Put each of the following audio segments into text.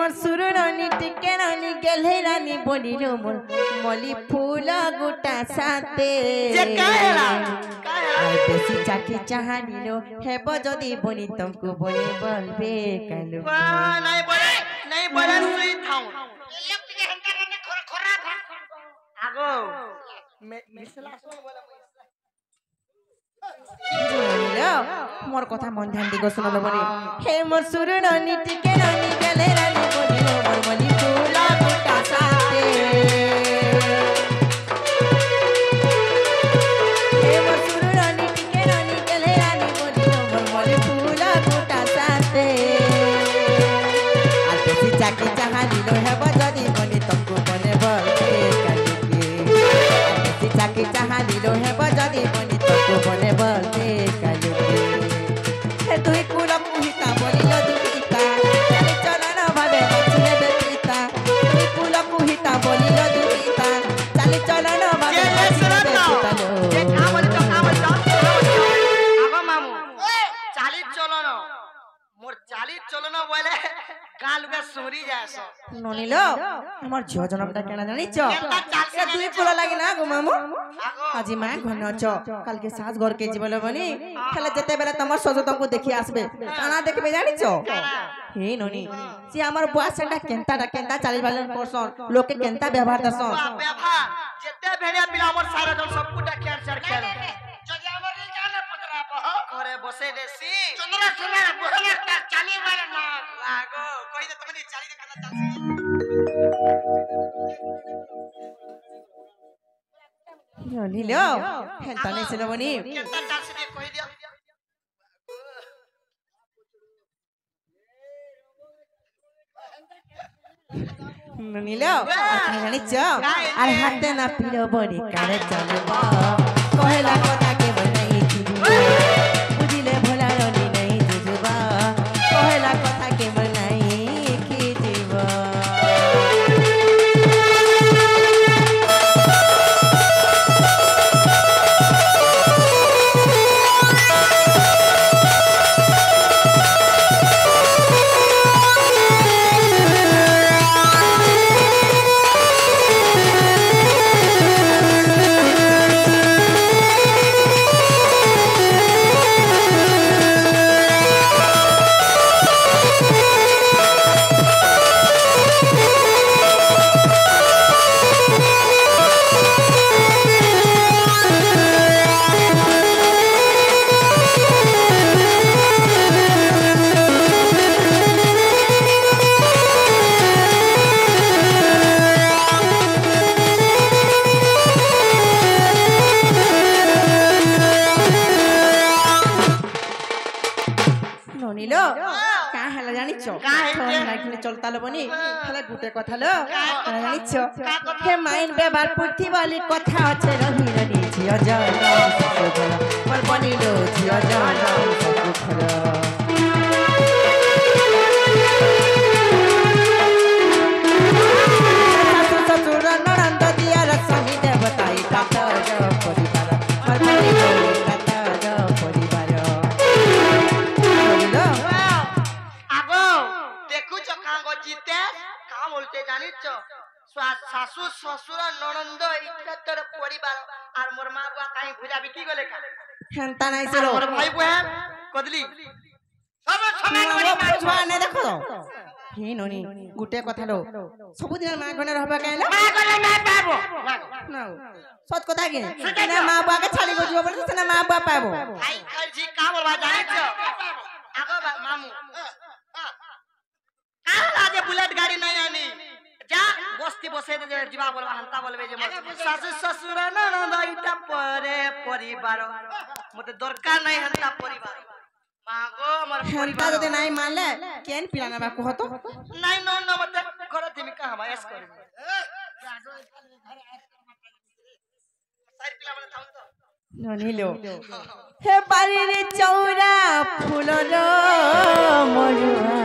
मोर सुररानी टिके रानी गेले रानी बोलिलो मोर मली फूल गोटा साथे जे काहेला আর বেশি চাকি চাহানিলো হেব যদি বনি তমকু বনি বলবে কালু नहीं बोले सुई थाऊ लोग के हंता रहने खोरा आगो मिसला सो बोला मोर कथा मन ध्यान दिगो सुनलो बनी हे मोर सुररानी टिके रानी गेले रानी बोलिलो मोर मली फूल गोटा साथे हे मोर सुररानी टिके रानी गेले रानी बोलिलो मोर मली फूल गोटा साथे আর বেশি চাকি চাহানিলো হেব যদি বনি তমকু বনে বলবে কালুকে আর বেশি চাকি চাহানিলো হেব যদি বনি তমকু বনে বলবে কালুকে হে তুই কুল কুহিতা বলিল দুহিতা চালি চলন ভাবে বাঁচিলে বেপিতা তুই কুল কুহিতা বলিল দুহিতা চালি চলন ভাবে বাঁচিলে বেপিতা যে কামল আগো মামু চালি চলন मोर चाली चलनो बोले गाल लुगा सोरी जासो ননিলো আমার ঝিও জনমটা কেনা জানিছ এ দুই পোলা লাগি না গো মামু আজি মা ঘনছ কালকে সাজ ঘর কে জীবল বনি খেলে যেতে বেলা তোমার সজ তমকু দেখি আসবে কানা দেখবে জানিছ হে ননি সি আমার বয়সটা কেনতা চালি বাलन করছন লোকে কেনতা ব্যবহার দছন ব্যবহার যেতে ভেড়িয়া পিলা আমার সারা জন সবকুটা খেয়ার খেয়ার যদি আমার জানা পতরা ঘরে বসে দেছি চন্দ্রা সোনা বহলা চালি মারে না লাগো কই দে তুমি চালি দে কানা চালছি ননিলো হেলতা নাই ছিল বনি কেনতা চালছি দে কই দিও ননিলো জানিছ আর হাতে না পিলো বনি কারে চলব কহেলা কথা কে বনাই বুঝিলে ভোলা রনি নাই বুঝবা কহেলা কথা কে বনাই কি জীব ননিলো কা হেলা জানিছ রাখিলে চলতালো বনি হেলা গুটে কথা লো জানিছ হে মাইন বেবার পুথি বলি কথা আছে রহি রনি ঝিও জন মোর বনিলো ঝিও জন সকুখর শ্বশুর ননন্দ দিয়ার স্বামী দেবতাই কাতর পরিবার মোর বনিলো কাতর পরিবার जीते का बोलते जानिছ শাশু শ্বশুর ননন্দ ইত্যাদি পরিবার আর মোর মা বুয়া কাই ভুজা বিকি গলে কা হেনতা নাই ছিল মোর ভাই বুয়া কদলি সব সমান করি বুঝবা নে দেখো হে ননি গুটে কথা লো সবুদিন মা গনে रहबा কাইলা মা গলে না পাবো না সত কথা কি না মা বুয়া কে ছাড়ি গজিব বলে না মা বুয়া পাবো ভাই খালজি का बोलबा जानिছ আগো মামু काला जे बुलेट गाड़ी नहीं आनी जा बस्ती बसे दे जीवा बोलबा हंता बोलबे जे सासु ससुर ननद इटा परे परिवार मते दरकार नहीं हंता परिवार मागो हमर हंता जदे नहीं मानले केन पिलाना बा कहतो नहीं नो नो मते करे तिमी का हम ऐस करे साइड पिला बने थाउ तो ननिलो हे बारी चौरा फुललो मरुआ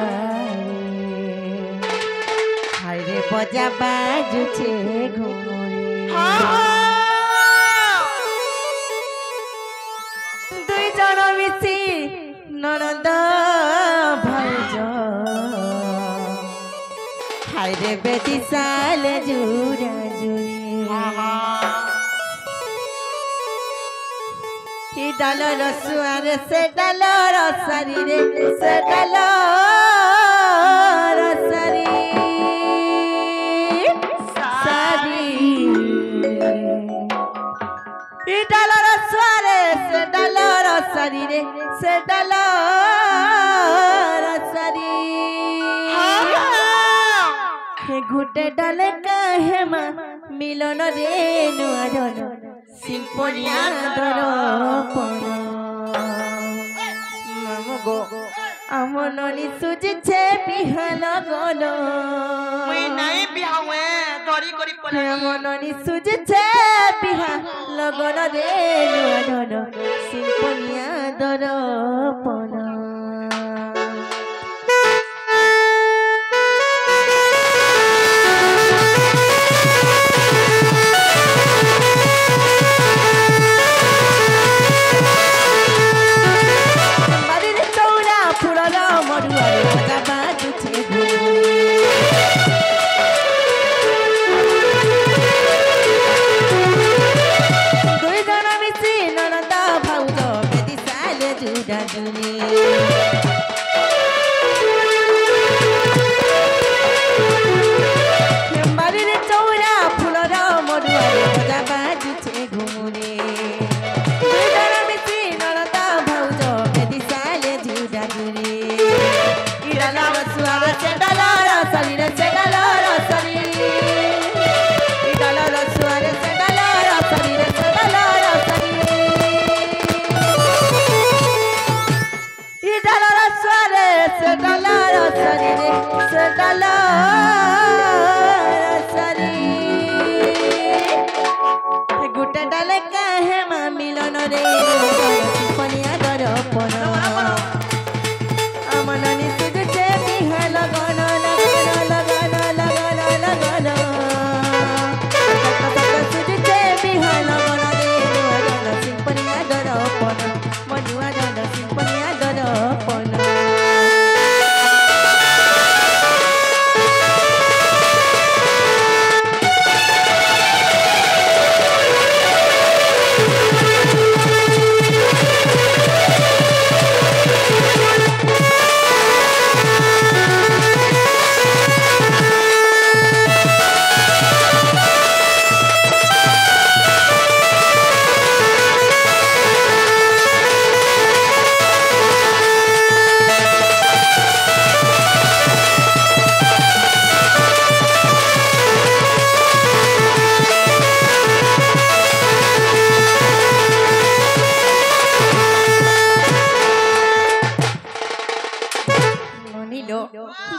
हायरे बजा बाजुचे घुमरी दुई जन मिसी ननद भाउज हाय रे बेटी साल जुरा जुरी ही डालो रसुआरे से डालो रसारी रे से डालो रसारी सारी ही डालो रसुआरे से डालो रसारी रे से डालो रसारी हे गुटे डाले काहे मा मिलन रे नुआजन सिम्फनिया दरपण मामगो আমননি সুজছে বিহাল গন মই নাই বিহাওয়ে দরি করি পলে আমননি সুজছে বিহাল গন রে নুআজন সিম্ফনিয়া দরপণ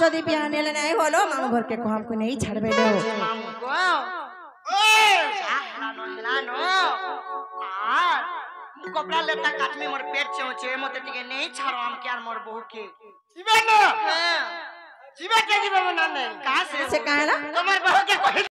যদি বিয়া নেলে নাই হলো মামু ঘর के को हमको नहीं छाड़बे लो मामू को ओए हानो हिलानो आ कपड़ा लेता काटमी मोर पेट चौचे मते टिके नहीं छाड़ो हम क्या मोर बहू के जीवन जीवा के जीवन नाने कहां से से कहला तुम्हार बहू के